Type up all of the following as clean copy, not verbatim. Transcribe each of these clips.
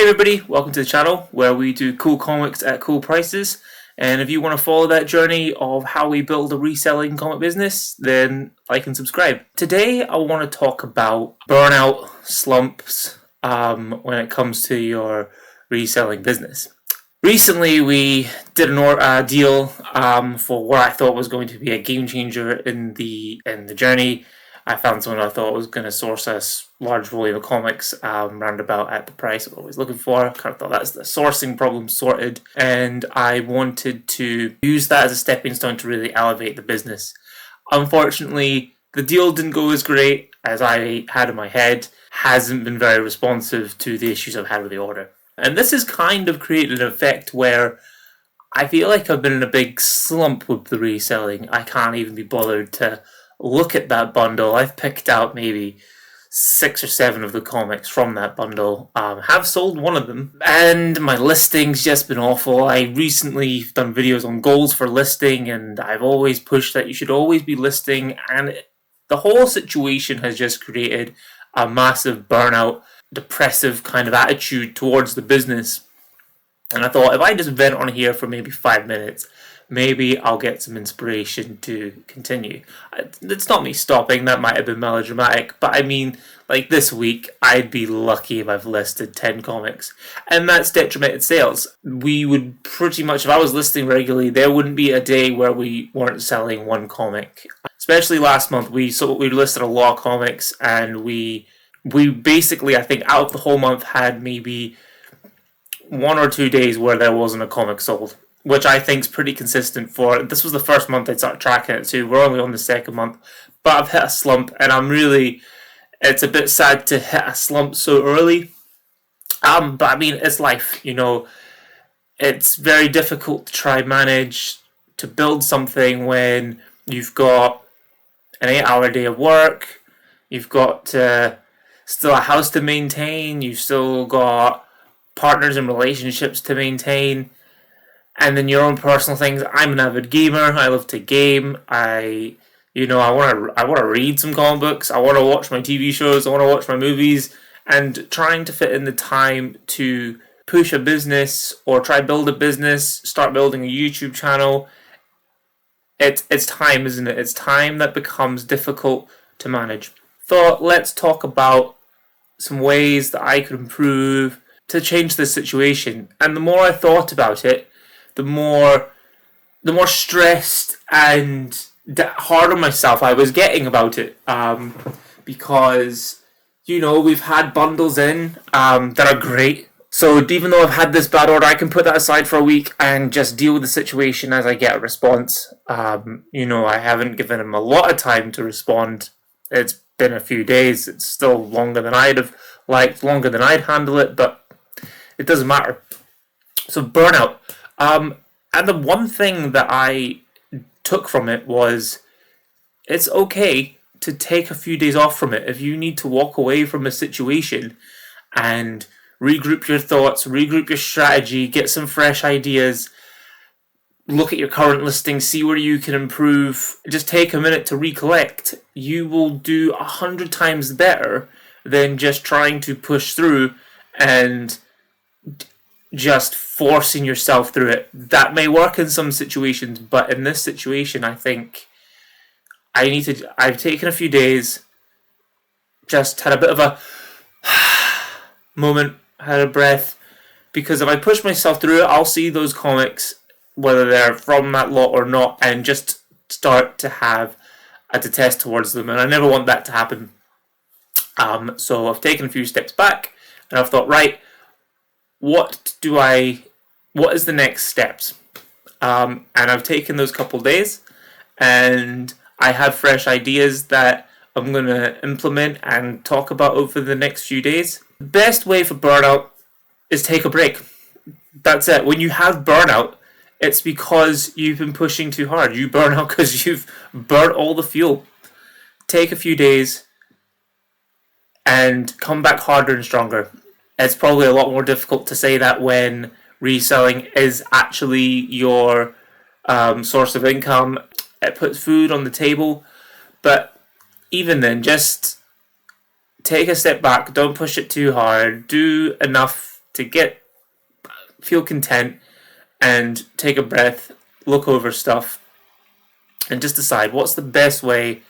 everybody, welcome to the channel where we do cool comics at cool prices. And if you want to follow that journey of how we build a reselling comic business, then like and subscribe. Today I want to talk about burnout, slumps when it comes to your reselling business. Recently we did a deal for what I thought was going to be a game changer in the journey. I found someone I thought was going to source us large volume of comics roundabout at the price I was always looking for. Kind of thought that's the sourcing problem sorted, and I wanted to use that as a stepping stone to really elevate the business. Unfortunately, the deal didn't go as great as I had in my head. Hasn't been very responsive to the issues I've had with the order. And this has kind of created an effect where I feel like I've been in a big slump with the reselling. I can't even be bothered to look at that bundle. I've picked out maybe 6 or 7 of the comics from that bundle. Have sold one of them, and my listing's just been awful. I recently done videos on goals for listing, and I've always pushed that you should always be listing, and the whole situation has just created a massive burnout, depressive kind of attitude towards the business. And I thought, if I just vent on here for maybe 5 minutes, maybe I'll get some inspiration to continue. It's not me stopping, that might have been melodramatic, but I mean, like this week, I'd be lucky if I've listed 10 comics, and that's detrimented sales. We would pretty much, if I was listing regularly, there wouldn't be a day where we weren't selling one comic. Especially last month, we listed a lot of comics, and we basically, I think, out of the whole month had maybe 1 or 2 days where there wasn't a comic sold, which I think is pretty consistent for, this was the first month I'd started tracking it too, we're only on the second month, but I've hit a slump, and it's a bit sad to hit a slump so early, but I mean, it's life, you know. It's very difficult to try manage to build something when you've got an 8-hour day of work, you've got still a house to maintain, you've still got partners and relationships to maintain, and then your own personal things. I'm an avid gamer. I love to game. I want to read some comic books. I want to watch my TV shows. I want to watch my movies. And trying to fit in the time to push a business or try build a business, start building a YouTube channel. It's time, isn't it? It's time that becomes difficult to manage. Thought, let's talk about some ways that I could improve to change this situation. And the more I thought about it, the more stressed and hard on myself I was getting about it, because, you know, we've had bundles in that are great. So even though I've had this bad order, I can put that aside for a week and just deal with the situation as I get a response. You know, I haven't given him a lot of time to respond. It's been a few days. It's still longer than I'd have liked, longer than I'd handle it, but it doesn't matter. So burnout. And the one thing that I took from it was, it's okay to take a few days off from it. If you need to walk away from a situation and regroup your thoughts, regroup your strategy, get some fresh ideas, look at your current listing, see where you can improve, just take a minute to recollect, you will do 100 times better than just trying to push through and just forcing yourself through it. That may work in some situations, but in this situation, I think I've taken a few days, just had a bit of a moment, had a breath, because if I push myself through it, I'll see those comics, whether they're from that lot or not, and just start to have a detest towards them, and I never want that to happen. So I've taken a few steps back, and I've thought, right, what is the next steps? And I've taken those couple days, and I have fresh ideas that I'm going to implement and talk about over the next few days. The best way for burnout is take a break. That's it. When you have burnout, it's because you've been pushing too hard. You burn out because you've burnt all the fuel. Take a few days and come back harder and stronger. It's probably a lot more difficult to say that when reselling is actually your source of income. It puts food on the table, but even then, just take a step back. Don't push it too hard. Do enough to feel content and take a breath, look over stuff, and just decide what's the best way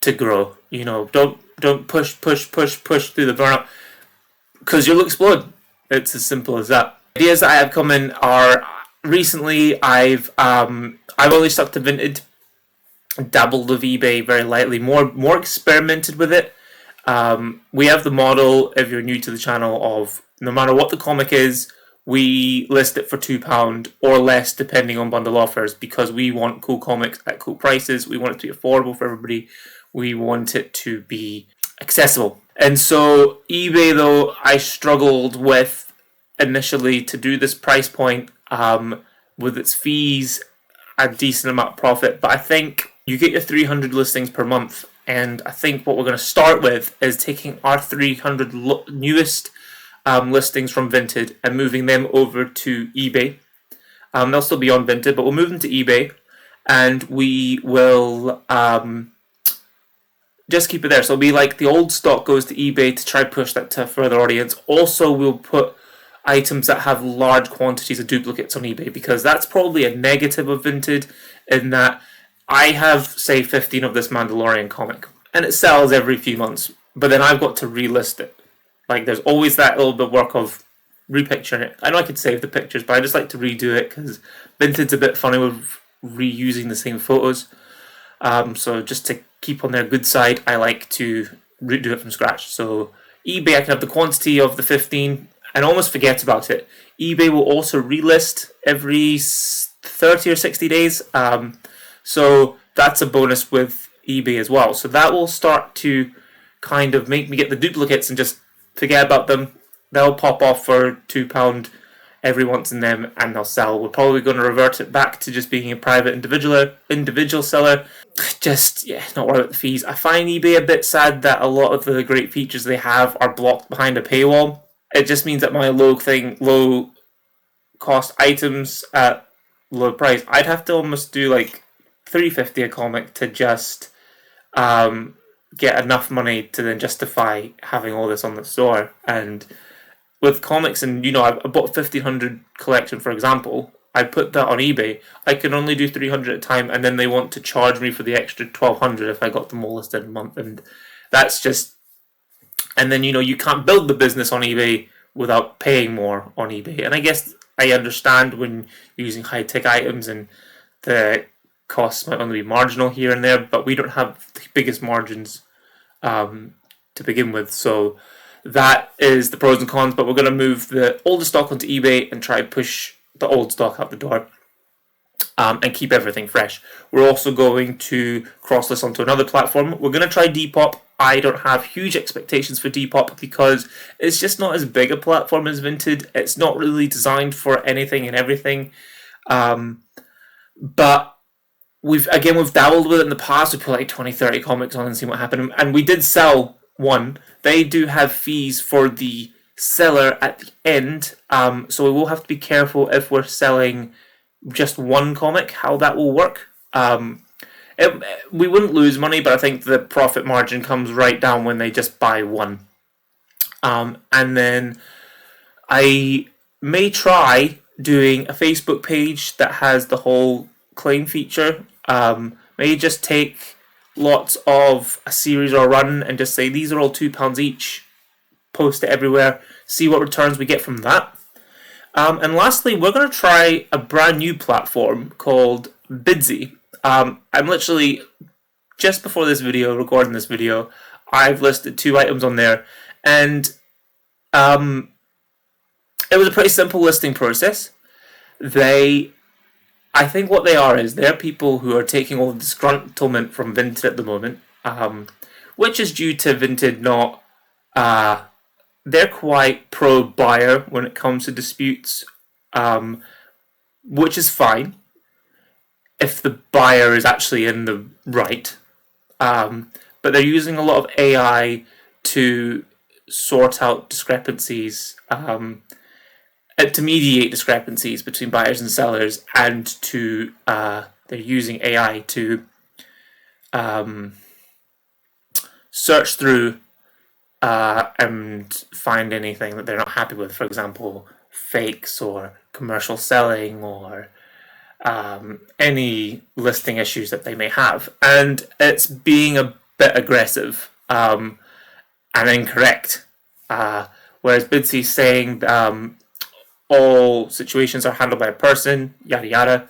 to grow. Don't push through the burnout, because you'll explode. It's as simple as that. Ideas that I have come in are, recently I've only stuck to Vinted, dabbled with eBay very lightly, more experimented with it. We have the model, if you're new to the channel, of no matter what the comic is, we list it for £2 or less depending on bundle offers, because we want cool comics at cool prices. We want it to be affordable for everybody. We want it to be accessible. And so eBay, though, I struggled with initially to do this price point, with its fees, a decent amount of profit. But I think you get your 300 listings per month, and I think what we're going to start with is taking our 300 newest listings from Vinted and moving them over to eBay. They'll still be on Vinted, but we'll move them to eBay, and we will just keep it there. So it'll be like the old stock goes to eBay to try push that to a further audience. Also, we'll put items that have large quantities of duplicates on eBay, because that's probably a negative of Vinted, in that I have, say, 15 of this Mandalorian comic, and it sells every few months, but then I've got to relist it. Like, there's always that little bit of work of repicturing it. I know I could save the pictures, but I just like to redo it, because Vinted's a bit funny with reusing the same photos. So just to keep on their good side, I like to redo it from scratch. So eBay, I can have the quantity of the 15 and almost forget about it. eBay will also relist every 30 or 60 days. So that's a bonus with eBay as well. So that will start to kind of make me get the duplicates and just forget about them. They'll pop off for £2 every once in them, and they'll sell. We're probably going to revert it back to just being a private individual seller. Just, not worry about the fees. I find eBay a bit sad that a lot of the great features they have are blocked behind a paywall. It just means that my low cost items at low price, I'd have to almost do like $3.50 a comic to just get enough money to then justify having all this on the store. And with comics, and I bought 1500 collection, for example, I put that on eBay. I can only do 300 at a time, and then they want to charge me for the extra 1200 if I got them all listed in a month, and that's just. And then you can't build the business on eBay without paying more on eBay. And I guess I understand when using high tech items and the costs might only be marginal here and there, but we don't have the biggest margins to begin with. So that is the pros and cons. But we're going to move the older stock onto eBay and try push the old stock out the door, and keep everything fresh. We're also going to cross this onto another platform. We're going to try Depop. I don't have huge expectations for Depop because it's just not as big a platform as Vinted. It's not really designed for anything and everything. But we've dabbled with it in the past. We put like 20, 30 comics on and see what happened. And we did sell one. They do have fees for the seller at the end. So we will have to be careful if we're selling just one comic, how that will work. We wouldn't lose money, but I think the profit margin comes right down when they just buy one. And then I may try doing a Facebook page that has the whole claim feature. May just take lots of a series or a run and just say these are all £2 each, post it everywhere, see what returns we get from that. And lastly, we're going to try a brand new platform called Bidsy. I'm literally, just before this video, recording this video, I've listed 2 items on there, and it was a pretty simple listing process. I think what they are is they're people who are taking all the disgruntlement from Vinted at the moment, which is due to Vinted not, they're quite pro-buyer when it comes to disputes, which is fine if the buyer is actually in the right. But they're using a lot of AI to sort out discrepancies, to mediate discrepancies between buyers and sellers, and to they're using AI to search through and find anything that they're not happy with. For example, fakes or commercial selling or any listing issues that they may have. And it's being a bit aggressive and incorrect. Whereas Bidsy's saying all situations are handled by a person, yada yada.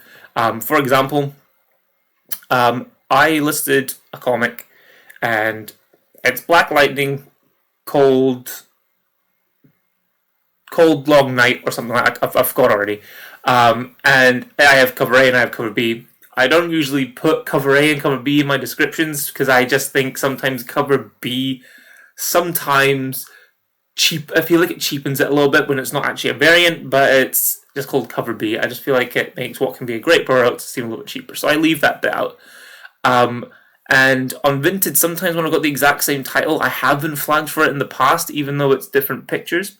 For example, I listed a comic and it's Black Lightning, cold long night or something like that. I forgot already. And I have cover A and I have cover B. I don't usually put cover A and cover B in my descriptions because I just think sometimes cover B sometimes I feel like it cheapens it a little bit when it's not actually a variant, but it's just called cover B. I just feel like it makes what can be a great product seem a little bit cheaper. So I leave that bit out. And on Vinted, sometimes when I've got the exact same title, I have been flagged for it in the past, even though it's different pictures.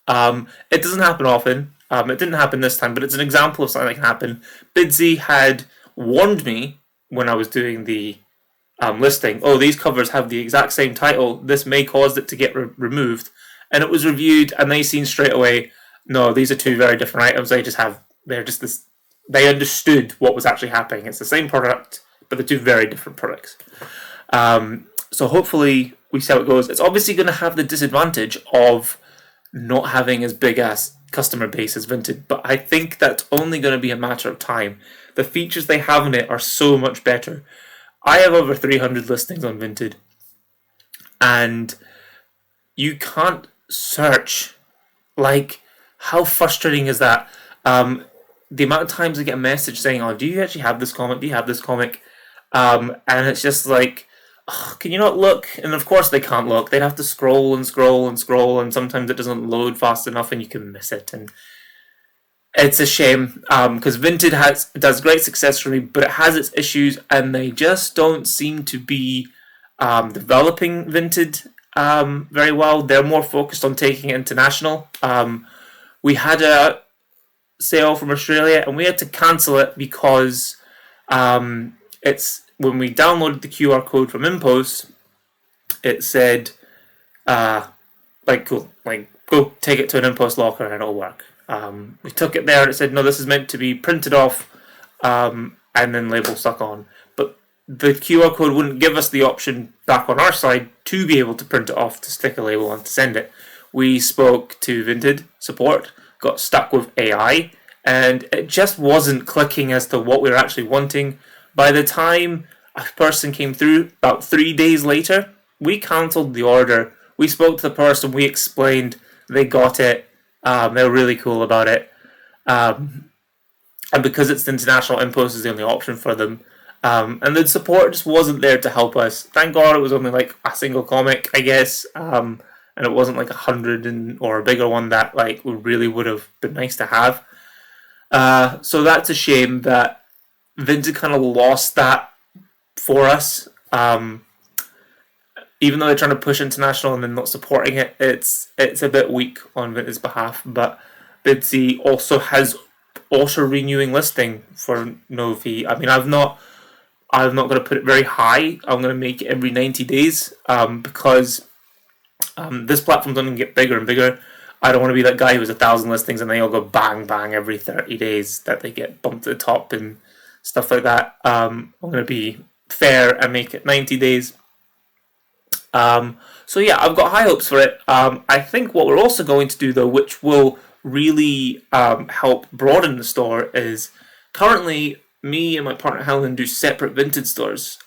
It doesn't happen often. It didn't happen this time, but it's an example of something that can happen. Bidsy had warned me when I was doing the listing, oh, these covers have the exact same title, this may cause it to get removed. And it was reviewed, and they seen straight away, no, these are two very different items. They understood what was actually happening. It's the same product, but they're two very different products. So hopefully we see how it goes. It's obviously going to have the disadvantage of not having as big as customer base as Vinted, but I think that's only going to be a matter of time. The features they have in it are so much better. I have over 300 listings on Vinted, and you can't search. Like, how frustrating is that? The amount of times I get a message saying, oh, do you actually have this comic? Do you have this comic? And it's just like, oh, can you not look? And of course they can't look. They'd have to scroll and scroll and scroll, and sometimes it doesn't load fast enough and you can miss it. And it's a shame because Vinted does great success for me, but it has its issues, and they just don't seem to be developing Vinted very well. They're more focused on taking it international. We had a sale from Australia, and we had to cancel it because it's when we downloaded the QR code from InPost, it said go take it to an InPost locker and it'll work. We took it there and it said, no, this is meant to be printed off and then label stuck on. But the QR code wouldn't give us the option back on our side to be able to print it off, to stick a label on, to send it. We spoke to Vinted support, got stuck with AI, and it just wasn't clicking as to what we were actually wanting. By the time a person came through, about 3 days later, we cancelled the order. We spoke to the person, we explained, they got it. They were really cool about it. And because it's international, InPost is the only option for them. And the support just wasn't there to help us. Thank God it was only like a single comic, I guess. And it wasn't like 100 or a bigger one that like really would have been nice to have. So that's a shame that Vinted kind of lost that for us. Even though they're trying to push international and then not supporting it, it's a bit weak on Vinted's behalf. But Bidsy also has auto-renewing listing for no fee. I mean, I'm not going to put it very high. I'm going to make it every 90 days because this platform's only going to get bigger and bigger. I don't want to be that guy who has 1,000 listings and they all go bang, bang every 30 days that they get bumped to the top and stuff like that. I'm going to be fair and make it 90 days. So yeah, I've got high hopes for it. I think what we're also going to do though, which will really help broaden the store, is currently me and my partner Helen do separate Vinted stores.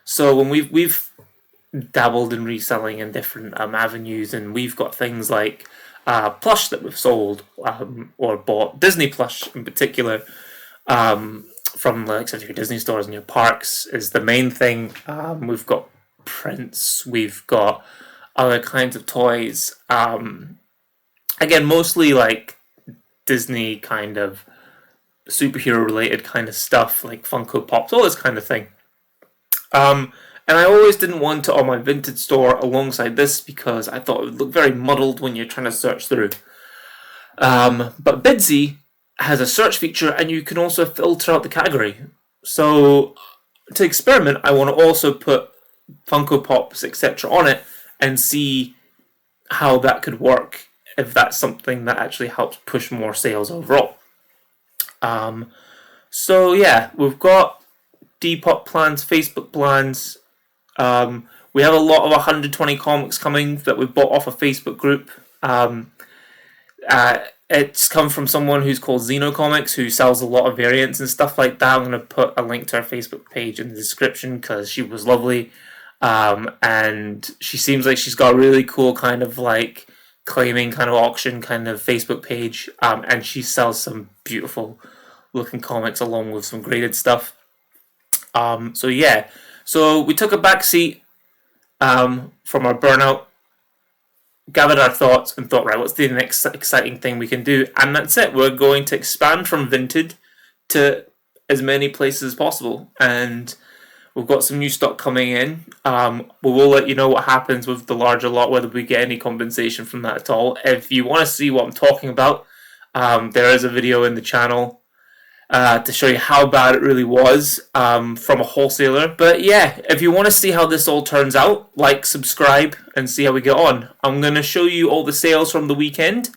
So when we've dabbled in reselling in different avenues, and we've got things like plush that we've sold or bought. Disney plush in particular, from like your Disney stores and your parks is the main thing. We've got prints, we've got other kinds of toys. Again, mostly like Disney kind of superhero related kind of stuff, like Funko Pops, all this kind of thing. And I always didn't want it on my Vinted store alongside this because I thought it would look very muddled when you're trying to search through. But Bidsy has a search feature, and you can also filter out the category. So to experiment, I want to also put Funko Pops, etc. on it, and see how that could work if that's something that actually helps push more sales overall. So yeah, we've got Depop plans, Facebook plans. We have a lot of 120 comics coming that we've bought off a Facebook group. It's come from someone who's called Xeno Comics, who sells a lot of variants and stuff like that. I'm going to put a link to her Facebook page in the description because she was lovely. And she seems like she's got a really cool kind of like claiming kind of auction kind of Facebook page. And she sells some beautiful looking comics along with some graded stuff. So yeah, so we took a back seat from our Burnout, gathered our thoughts and thought, right, what's the next exciting thing we can do? And that's it. We're going to expand from Vinted to as many places as possible. And we've got some new stock coming in. We will let you know what happens with the larger lot, whether we get any compensation from that at all. If you want to see what I'm talking about, there is a video in the channel to show you how bad it really was from a wholesaler. But yeah, if you want to see how this all turns out, like, subscribe, and see how we get on. I'm going to show you all the sales from the weekend.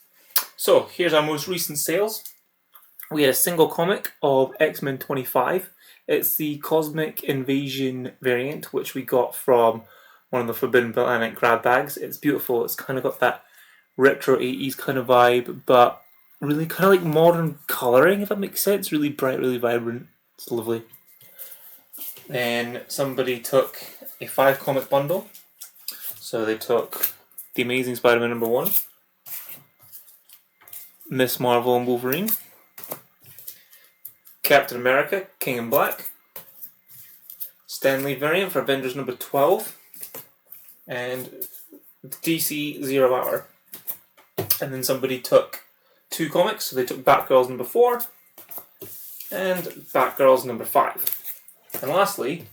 So here's our most recent sales. We had a single comic of X-Men 25. It's the Cosmic Invasion variant, which we got from one of the Forbidden Planet grab bags. It's beautiful. It's kind of got that retro 80s kind of vibe, but really kind of like modern colouring, if that makes sense. Really bright, really vibrant. It's lovely. Then somebody took a 5 comic bundle. So they took The Amazing Spider-Man #1, Miss Marvel and Wolverine, Captain America, King in Black, Stan Lee variant for Avengers #12, and DC Zero Hour. And then somebody took 2 comics, so they took Batgirls #4 and Batgirls #5. And lastly,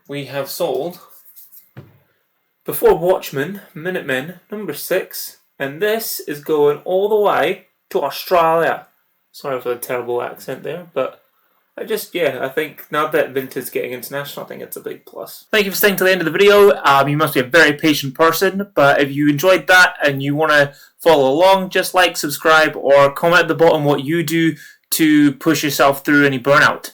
we have sold Before Watchmen, Minutemen #6, and this is going all the way to Australia. Sorry for the terrible accent there, but I think now that Vinted's getting international, I think it's a big plus. Thank you for staying to the end of the video. You must be a very patient person, but if you enjoyed that and you want to follow along, just like, subscribe, or comment at the bottom what you do to push yourself through any burnout.